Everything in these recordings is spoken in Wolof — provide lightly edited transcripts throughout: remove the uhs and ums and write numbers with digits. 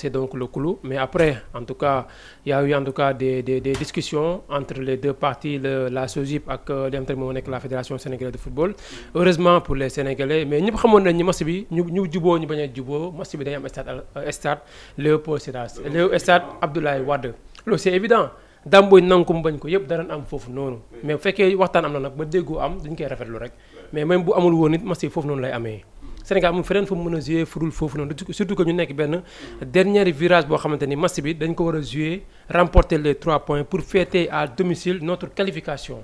c'est donc le clou. Mais après, en tout cas, il y a eu en tout cas des discussions entre les deux parties, la SOGIP et la Fédération sénégalaise de football. Heureusement pour les Sénégalais, mais nous savons que match bi ñu juboo ñu bañ a juboo match bi day am stade Léopold Sédar stade Abdoulaye Wade. Loolu c'est évident. Dambooy nangu ko mu bañ ko yëpp dara am foofu noonu. Mais bu fekkee waxtaan am na nag ba déggoo am dañ koy rafetlu rek. Mais même bu amul woon nit match foofu noonu lay amee. Sénégal moom feneen fu mu mën a jouer fudul foofu noonu surtout que ñu nekk benn dernier virage boo xamante ni match bi dañ ko war a jouer remporter les 3 points pour fêter à domicile notre qualification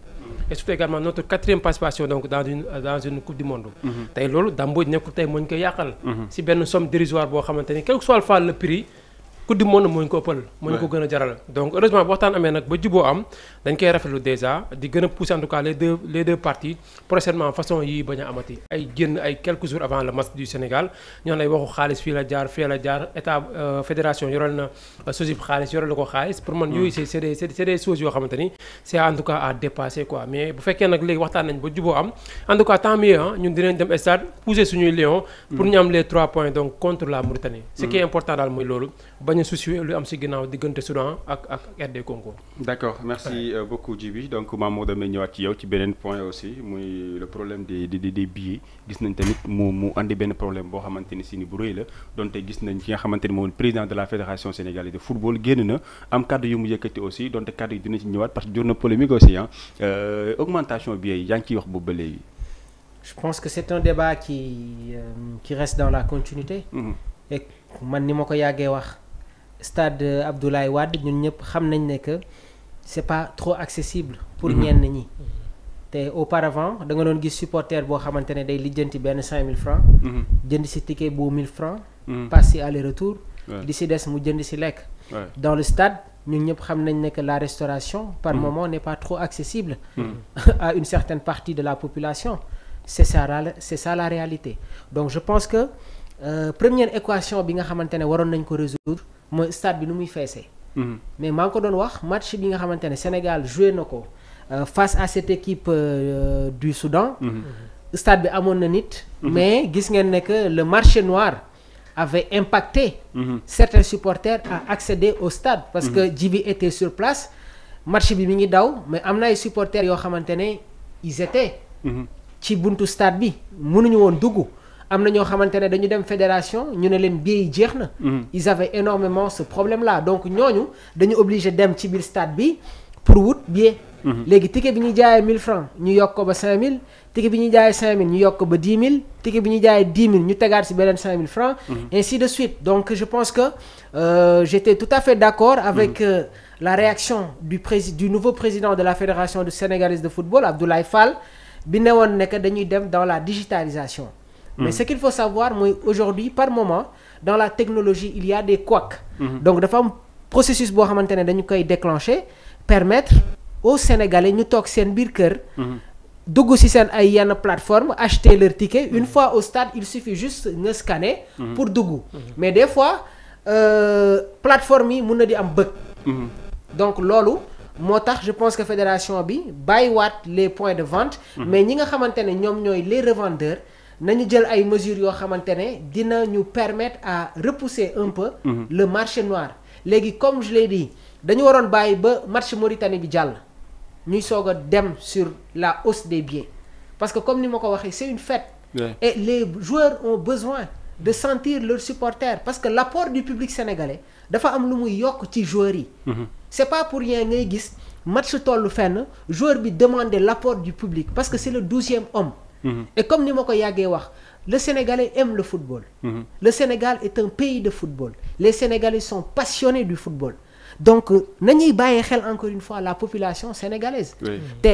et surtout également notre 4e participation donc dans une coupe du monde. Tey loolu Dambooy nekkul tey moo ñu koy yàqal. Si benn somme dérisoire boo xamante ni quel que soit le prix. Coupe du monde moo ñu ko ëppal moo ñu ko gën a jaral donc heureusement bu waxtaan amee nag ba juboo am dañ koy rafetlu déjà di gën a pousser en tout cas les deux parties prochainement façon yi bañ a amati ay génn ay quelques jours avant le match du Sénégal ñoo lay waxu xaalis fii la jaar fii la jaar état fédération yoral na SOGIP xaalis yoral na ko xaalis pour man yooyu c'est des choses yoo xamante ni c'est en tout cas à dépasser quoi mais bu fekkee nag léegi waxtaan nañ ba juboo am en tout cas tant mieux ñun dinañ dem stade pousser suñuy lion pour ñu am les 3 points donc contre la Mauritanie ce qui est important daal mooy loolu bañ a soucier lu am ci ginnaaw diggante Soudan ak RD Congo. D'accord merci beaucoup Djiby donc Mamadou damay ñëwaat ci yow ci beneen point aussi muy le problème des billets gis nañ tamit mu andi benn problème boo xamante ni si ni bu rëy la donte gis nañ ki nga xamante ni moom président de la fédération sénégalaise de football génn na am kàddu yu mu yëkkati aussi donte kàddu yi dina ci ñëwaat parce que jur na polémique aussi augmentation billets yi yaa ngi ciy wax boobu ba léegi. Je pense que c'est un débat qui reste dans la continuité. Et man ni ma ko yàggee wax. Stade Abdoulaye Wade ñun ñëpp xam nañ ne que c'est pas trop accessible pour ñenn ñi te auparavant da nga doon gis supporter boo xamante ne day lijjanti benn 5000 francs jënd ci ticket bu 1000 francs passe ci aller-retour di ci des mu jënd ci lekk dans le stade ñun ñëpp xam nañ ne que la restauration par moment n'est pas trop accessible à une certaine partie de la population c'est ça la réalité donc je pense que première équation bi nga xamante ne waroon nañ ko résoudre mooy stade bi nu muy feesee mais maa ngi ko doon wax match bi nga xamante ne Sénégal joué na ko face à cette équipe du Soudan stade bi amoon na nit mais gis ngeen ne que le marché noir avait impacté certains supporters à accéder au stade parce que Djiby était sur place match bi mi ngi daw mais am na ay supporters yoo xamante ne ils étaient ci buntu stade bi mënuñu woon dugg am na ñoo xamante ne dañu dem fédération ñu ne leen billets yi jeex na. Ils avaient énormément ce problème là donc ñooñu dañu obligé dem ci biir stade bi pour wut billet. léegi ticket bi ñuy jaayee 1000 francs ñu yokk ko ba 5000 ticket bi ñuy jaayee 5000 ñu yokk ko ba 10 000 ticket bi ñuy jaayee 10 000 ñu tegaat ci beneen 5000 francs. ainsi de suite donc je pense que j'étais tout à fait d'accord avec la réaction du nouveau président de la fédération sénégalaise de football Abdoulaye Fall bi ne woon ne que dañuy dem dans la digitalisation. Mais ce qu'il faut savoir mooy aujourd'hui par moment dans la technologie il y a des couacs. Donc dafa am processus boo xamante ne dañu koy déclencher permettre aux Sénégalais ñu toog seen biir kër. dugg ci seen ay yenn plateforme acheter leur ticket une fois au stade il suffit juste nga scanner. pour dugg mais des fois plateforme yi mun na di am bëgg. donc loolu moo tax je pense que fédération bi bàyyiwaat les points de vente. mais ñi nga xamante ne ñoom ñooy les revendeurs. nañu jël ay mesures yoo xamante ne dina ñu permettre à repousser un peu le marché noir léegi comme je l'ai dit dañu waroon bàyyi ba match Mauritanie bi jàll ñuy soog a dem sur la hausse des billets parce que comme ni ma ko waxee c'est une fête et les joueurs ont besoin de sentir leurs supporters parce que l'apport du public sénégalais dafa am lu muy yokk ci joueurs yi c'est pas pour rien ngay gis match tollu fenn joueur bi demander l'apport du public parce que c'est le 12e homme. Et comme ni ma ko yàggee wax le Sénégalais aime le football. Le Sénégal est un pays de football. Les Sénégalais sont passionnés du football. Donc nañuy bàyyi xel encore une fois la population sénégalaise. te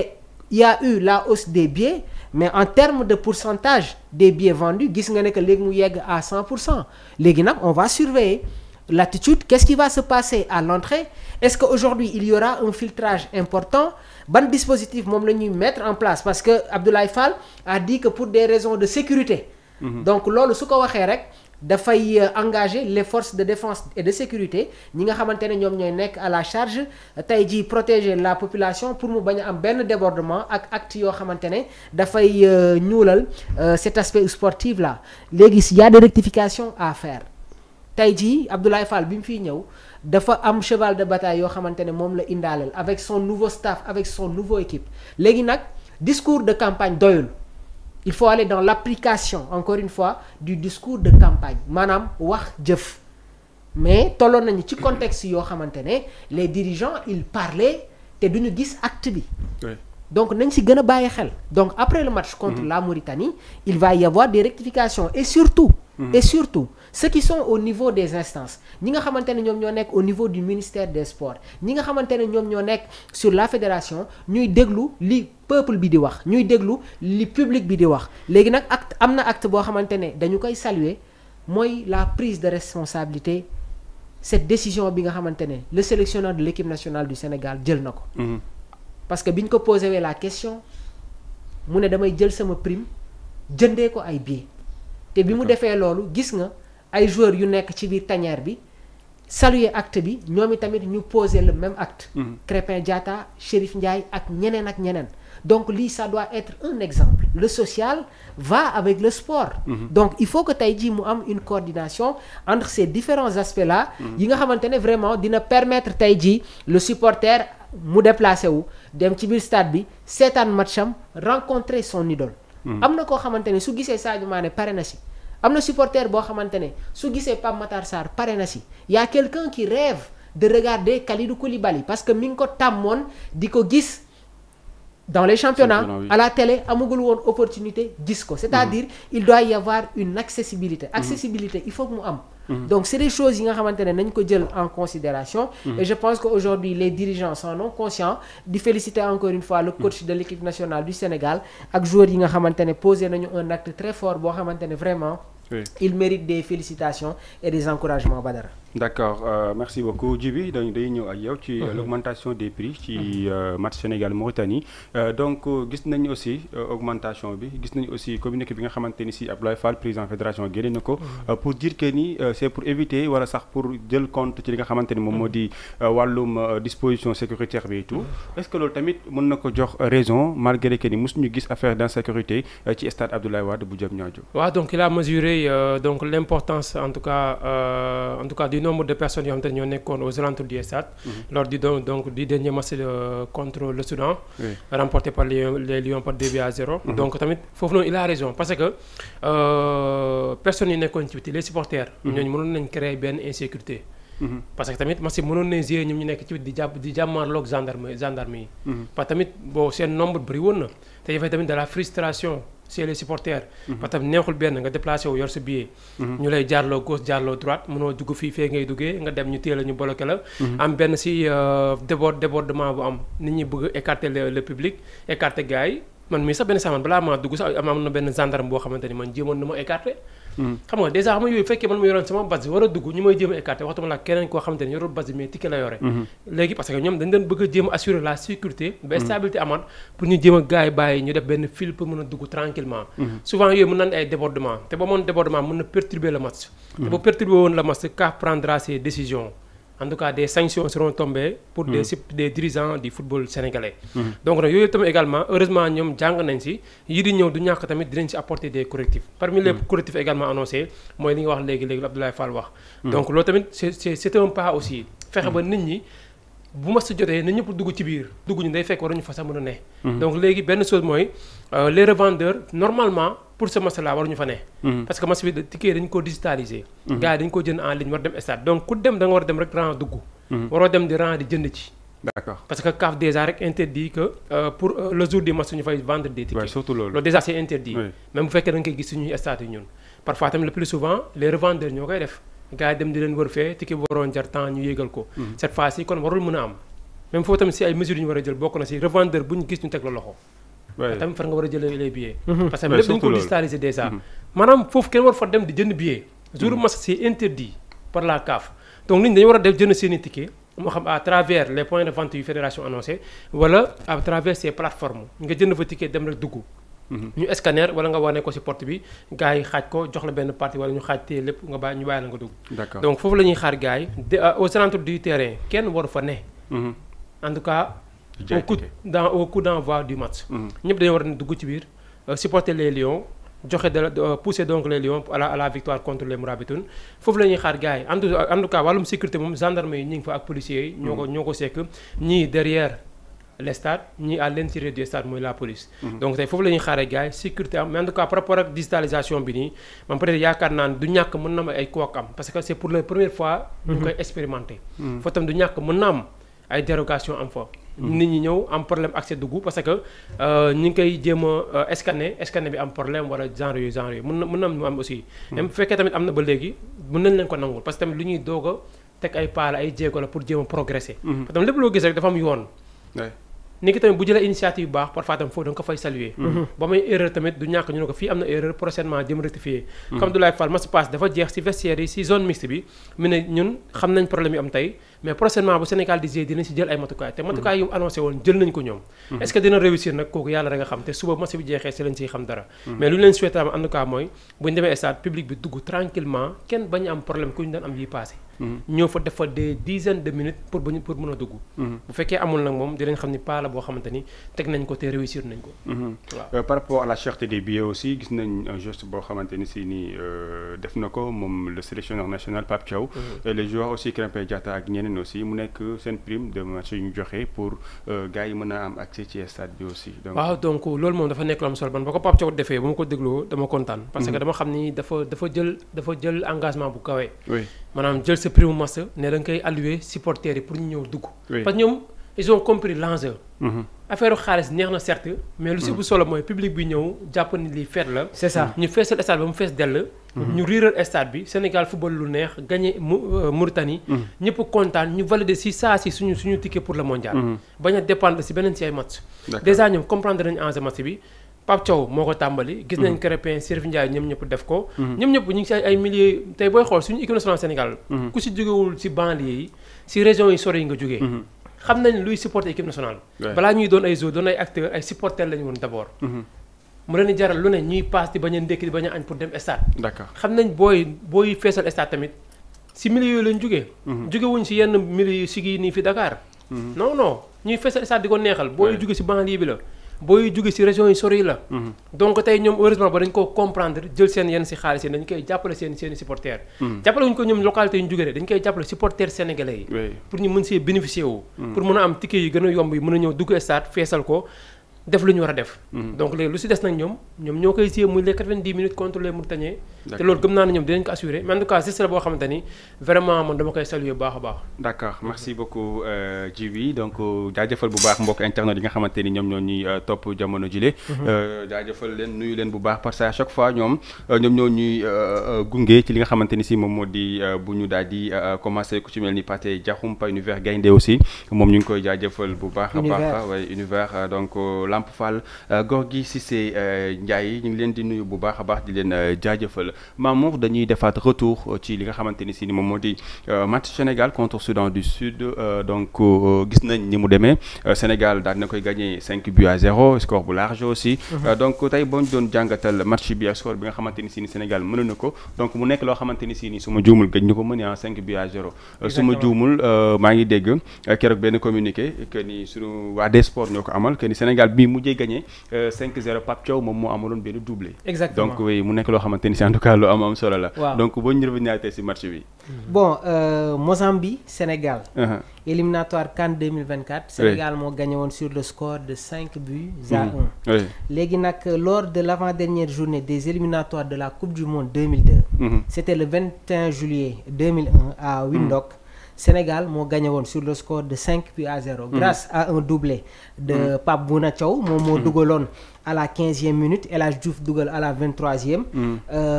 il y a eu la hausse des billets mais en termes de pourcentage des billets vendus gis nga ne que léegi mu yegg à 100%. léegi nag on va surveiller l'attitude qu'est-ce qui va se passer à l'entrée est-ce que aujourd'hui il y aura un filtrage important. ban dispositif moom la ñuy mettre en place parce que Abdoulaye Fall a dit que pour des raisons de sécurité. donc loolu su ko waxee rek dafay engager les forces de défense et de sécurité ñi nga xamante ne ñoom ñooy nekk à la charge tey jii protéger la population pour mu bañ a am benn débordement ak acte yoo xamante ne dafay ñuulal cet aspect sportif là léegi il y a des rectifications à faire tey jii Abdoulaye Fall bi mu fiy ñëw dafa am cheval de bataille yoo xamante ne moom la indaaleel avec son nouveau staff avec son nouveau équipe léegi nag discours de campagne doyul il faut aller dans l'application encore une fois du discours de campagne maanaam wax jëf mais tolloon nañu ci contexte yoo xamante ne les dirigeants ils parlaient te duñu gis acte bi donc nañ si gën a bàyyi xel donc après le match contre la Mauritanie il va y avoir des rectifications et surtout ceux qui sont au niveau des instances ñi nga xamante ne ñoom ñoo nekk au niveau du ministère des sports ñi nga xamante ne ñoom ñoo nekk sur la fédération ñuy déglu li peuple bi di wax ñuy déglu li public bi di wax léegi nag acte am na acte boo xamante ne dañu koy saluer mooy la prise de responsabilité cette décision bi nga xamante ne le sélectionneur de l'équipe nationale du Sénégal jël na ko parce que bi ñu ko posé wee la question mu ne damay jël sama prime jëndee ko ay billets te bi mu defee loolu gis nga ay joueurs yu nekk ci biir tanière bi saluer acte bi ñoom itamit ñu poser le même acte. Crépin Diatta Chérif Ndiaye ak ñeneen. donc lii ça doit être un exemple le social va avec le sport. donc il faut que tey jii mu am une coordination entre ces différents aspects là. yi nga xamante ne vraiment dina permettre tey jii le supporter mu déplacé wu dem ci biir stade bi seetaan matcham rencontrer son idole. am na koo xamante ne su gisee Sadio Mané pare na si. am na supporter boo xamante ne su gisee Pape Matar Sarr pare na si y a quelqu'un qui rêve de regarder Kalidou Koulibaly parce que mi ngi ko tàmmoon di ko gis dans les championnats à la télé amagul woon opportunité gis ko c'est-à-dire il doit y avoir une accessibilité il faut que mu am donc c'est des choses yi nga xamante ne nañ ko jël en considération et je pense que aujourd'hui les dirigeants sont non conscients di féliciter encore une fois le coach de l'équipe nationale du Sénégal ak joueurs yi nga xamante ne posé nañu un acte très fort boo xamante ne vraiment il mérite des félicitations et des encouragements Badara. D'accord merci beaucoup Djiby dañu day ñëw ak yow ci l'augmentation des prix ci match Sénégal Mauritanie donc gis nañu aussi augmentation bi gis nañu aussi communiqué bi nga xamante ni si Abdoulaye Fall président fédération génne na ko pour dire que ni c'est pour éviter wala sax pour jël compte ci li nga xamante ni moom moo di wàllum disposition sécuritaire bi et tout est-ce que loolu tamit mën na ko jox raison malgré que ni mosuñu gis affaire d'insécurité ci stade Abdoulaye Wade bu Diamniadio. waaw donc il a mesuré donc l'importance en tout cas du nombre de personnes yoo xamante ne ñoo nekkoon aux alentours du stade lors du dernier match contre le Soudan remporté par les Lions par 2-0 donc tamit foofu noonu il a raison parce que personnes yi nekkoon ci biti les supporters ñooñu mënoon nañ créer benn insécurité parce que tamit match mënoon nañ jouer ñoom ñu nekk ci biti di jàmmaarloog gendarme yi parce que tamit bon seen nombre bëri woon na te dafay tamit de la frustration chez les supporters parce que neexul benn nga déplacé wu yor sa billet ñu lay jaarloo gauche jaarloo droite mënoo dugg fee ngay duggee nga dem ñu téye la ñu bloqué la am benn si débordement bu am nit ñi bëgg écarter le public écarter gars yi man mii sax benn saman balaa maa dugg sax am na benn gendarme boo xamante ni man jéemoon na ma écarter xam nga déjà xam nga yooyu fekkee man ma yoroon sama base war a dugg ñu may jéem a écarter waxtuma la keneen koo xamante ni yorul base mais ticket la yore léegi parce que ñoom dañ doon bëgg a jéem a assurer la sécurité ba stabilité amaat pour ñu jéem a gars yi bàyyi ñu def benn fil pour mën a dugg tranquillement souvent yooyu mën nañ ay débordement te ba moon débordement mën na perturber le match te ba perturber woon le match CAF prendra ses décisions en tout cas des sanctions seront tombées pour des dirigeants du football sénégalais donc nag yooyu tamit également heureusement ñoom jàng nañ si yi di ñëw du ñàkk tamit dinañ si apporter des correctifs parmi les correctifs également annoncés mooy li nga wax léegi Abdoulaye Fall wax donc loolu tamit c'est un pas aussi fexe ba nit ñi bu ma si jotee na ñëpp dugg ci biir dugg ñu day fekk waruñu fa sax mën a ne donc léegi benn chose mooy les revendeurs normalement pour ce match là waruñu fa ne parce que match bi ticket dañu ko digitaliser gars yi dañu ko jënd en ligne war dem stade donc ku dem da nga war a dem rek rang dugg waroo dem di rang di jënd ci d'accord parce que CAF déjà rek interdit que pour le jour du match ñu fay vendre des tickets surtout loolu déjà c'est interdit même bu fekkee da nga koy gis suñuy stade yi ñun parfois tamit le plus souvent les revendeurs ñoo koy def gars yi dem di leen wër fee ticket bu waroon jar temps ñu yéegal ko cette fois-ci kon warul mën a am même foofu tamit si ay mesures yu ñu war a jël bokk na si revendeur bu ñu gis ñu teg la loxo tamit far nga war a jëlee les billets parce que lépp dañu ko digitaliser déjà maanaam foofu kenn war fa dem di jënd billet jour match c'est interdit par la CAF donc nit ñi dañu war a def jënd seeni ticket moo xam à travers les points de vente yu fédération annoncé wala à travers ces plateformes nga jënd fa ticket dem rek dugg ñu scanner wala nga wane ko ci porte bi gars yi xaaj ko jox la benn partie wala ñu xaaj tee lépp nga bàyyi ñu bàyyi la nga dugg d'accord donc foofu la ñuy xaar gars yi aux alentours du terrain kenn waru fa ne en tout cas au coup d'envoi du match ñëpp dañoo war a dugg ci biir supporter les Lions joxe pousser donc les Lions à la victoire contre les Mourabitoun foofu la ñuy xaar gars yi en tout cas wàllum sécurité moom gendarme yi ñu ngi fa ak policiers yi. ñoo ko sekk ñii derrière le stade ñii à l'intérieur du stade mooy la police. donc tey foofu la ñuy xaaree gars yi sécurité am mais en tout cas par rapport ak digitalisation bi nii man peut-être yaakaar naa ne du ñàkk mën na am ay couac am parce que c'est pour la première fois. ñu koy expérimenter. foofu tam du ñàkk mën na am ay dérogation am fa. nit ñi ñëw am problème accès dugg parce que ñi ngi koy jéem a scanner bi am problème wala genre yooyu mën na am aussi. même bu fekkee tamit am na ba léegi mën nañ leen ko nangul parce que tamit lu ñuy doog a teg ay paala ay jéego la pour jéem a progresser. parce que tamit lépp loo gis rek dafa am yoon. nit ki tamit bu jëlee initiative bu baax parfois tam foofu da nga ko fay saluer. ba may erreur tamit du ñàkk ñu ne ko fii am na erreur prochainement jëm rectifier. comme Abdoulaye Fall match passe dafa jeex ci vestiaire yi ci zone mixte bi mu ne ñun xam nañ problème yi am tey mais prochainement bu Sénégal di jouer dinañ ci jël ay matukaay te matukaay yu mu annoncé woon jël nañ ko ñoom. est-ce que dina réussir nag kooku yàlla rek nga xam te suba match bi jeexee ci lañ ciy xam dara. mais lu ñu leen souhaité en tout cas mooy bu ñu demee stade public bi dugg tranquillement kenn bañ am problème ku ñu daan am yi passé. ñëw fa def fa des dizaines de minutes pour mën a dugg. bu fekkee amul nag moom dinañ xam ni pas la boo xamante ni teg nañ ko te réussir nañ ko. waaw par rapport à la cherté des billets aussi gis nañ un geste boo xamante ni si nii def na ko moom le sélectionneur national Pape Thiaw. les joueurs aussi Krépin Diatta ak ñeneen aussi mu nekk seen prime de match yu ñu joxe pour gars yi mën a am accès ci stade bi aussi. waaw donc loolu moom dafa nekk lu am solo man ba ko Pape Thiaw defee ba ma ko dégloo dama kontaan. parce que dama xam ni dafa jël engagement bu kawe. maanaam jël sa prime match ne da nga koy allouer supporters yi pour ñu ñëw dugg. parce que ñoom ils ont compris l'enjeu. affaire xaalis neex na certes mais lu si bu solo mooy public bi ñëw jàpp ni lii fête la. c'est ça ñu feesal stade ba mu fees dell. ñu riiral stade bi Sénégal football lu neex gagné Mauritanie. ñëpp kontaan ñu valider si saa si suñu ticket pour le mondial. bañ a dépendre si beneen si ay match. déjà ñoom comprendre nañu enjeu match bi. Pape Thiaw moo ko tàmbali. gis nañ Krépin Chérif Ndiaye ñoom ñëpp def ko. ñoom ñëpp ñu ngi si ay milliers tey booy xool suñu équipe nationale Sénégal. ku si jógewul si banlieue yi si régions yi sori yi nga jógee. xam nañ luy supporter équipe nationale. balaa ñuy doon ay joueurs doon ay acteurs ay supporters lañu woon d'abord. mu leen di jaral lu ne ñuy paas di bañ a ndékki di bañ a añ pour dem stade. d'accord xam nañ booy feesal stade tamit si milieu yooyu lañ jógee. jógewuñ si yenn milieu yu sigi nii fi Dakar. non ñuy feesal stade di ko neexal booy jóge si banlieue bi la. booy jóge ci régions yi sori la. donc tey ñoom heureusement ba dañ ko comprendre jël seen yenn ci xaalis yi dañ koy jàppale seen supporters. jàppale wuñu ko ñoom localité yu ñu jógee dañ koy jàppale supporters sénégalais yi. pour ñu mën see bénéficier wu. pour mën a am ticket yi gën a yomb yi mën a ñëw dugg stade feesal ko def lu ñu war a def. donc léegi lu ci des nag ñoom ñoo koy siyee muy les 90 minutes contre les Mauritaniens. te loolu gëm naa ne ñoom dinañ ko assurer mais en tout cas c'est la boo xamante ni vraiment man dama koy saluer bu baax a baax. d'accord merci beaucoup Djiby donc jaajëfal bu baax mbokk internet yi nga xamante ni ñoom ñoo ñuy topp jamono jile. jaajëfal leen nuyu leen bu baax parce que à chaque fois ñoom ñoo ñuy gunge ci li nga xamante ni si moom moo di bu ñu daal di commencer ku ci mel ni Pathé Diakhoumpa Univers Gaynde aussi moom ñu ngi koy jaajëfal bu baax a baax. waaye Univers donc Lamp Fall Gorgui Cissé Ndiaye ñu ngi leen di nuyu bu baax a baax di leen jaajëfal. Mamour dañuy defaat retour ci li nga xamante ni si ni moom moo di match Sénégal contre Soudan du Sud donc gis nañ ni mu demee Sénégal daal na koy gagné 5-0 score bu large aussi. donc tey boo ñu doon jàngatal match bi ak score bi nga xamante ni si ni Sénégal mën na ko donc mu nekk loo xamante ni si ni su ma juumul gëj ñu ko mënee en 5-0. su ma juumul maa ngi dégg keroog benn communiqué que ni sunu waa des sports ñoo ko amal que ni Sénégal bii mujjee gagné 5-0 Pape Thiaw moom moo amaloon benn doublé. exactement donc oui mu nekk loo xamante ni si en tout cas lu am solo la. donc boo ñu revenir si match bi. bon Mozambique Sénégal. éliminatoire CAN 2024. Sénégal moo gagné woon sur le score de 5-1. léegi nag lors de l'avant-dernière journée des éliminatoires de la Coupe du Monde 2002. c'était le 21 juillet 2001 à Windhoek. Sénégal moo gagné woon sur le score de 5-0. grâce à un doublé de Pape Bouna Thiaw moom moo dugaloon à la 15e minute El Hadj Diouf dugal à la 23e.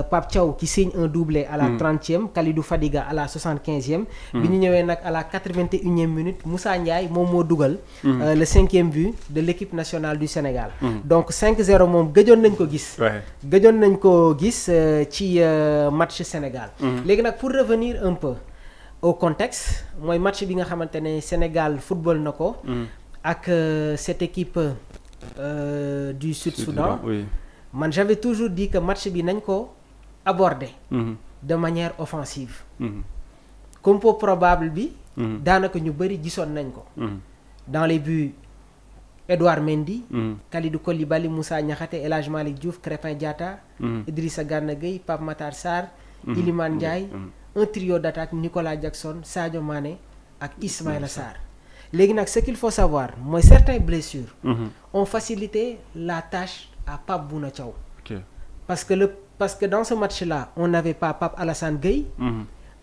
Pape Thiaw qui signe un doublé à la 30e Kalidou Fadiga à la 75e. bi ñu ñëwee nag à la 81e minute Moussa Ndiaye moom moo dugal. le 5e but de l'équipe nationale du Sénégal. donc 5-0 moom gëjoon nañ ko gis. gëjoon nañ ko gis ci match Sénégal. léegi nag pour revenir un peu au contexte mooy match bi nga xamante ne Sénégal football na ko. ak cette équipe. Du Sud-Soudan. Man j'avais toujours dit que match bi nañ ko aborder. de manière offensive. compo probable bi. daanaka ñu bëri gisoon nañ ko. dans les buts Edouard Mendy, Kalidou Koulibaly, Moussa Niakhaté, El Hadji Malick Diouf, Krépin Diatta, Idrissa Gana Gueye, Pape Matar Sarr, Iliman Ndiaye, un trio d'attaque, Nicolas Jackson, Sadio Mané ak Ismaïla Sarr. Léegi nag ce qu'il faut savoir mooy certaines blessures ont facilité la tâche à Pape Bouna Thiaw. Parce que dans ce match-là, on n'avait pas Pape Alassane Gueye,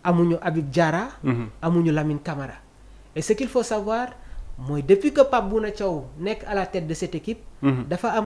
amuñu Habib Diarra, amuñu Lamine Camara. Et ce qu'il faut savoir mooy depuis que Pape Bouna Thiaw nekk à la tête de cette équipe, dafa am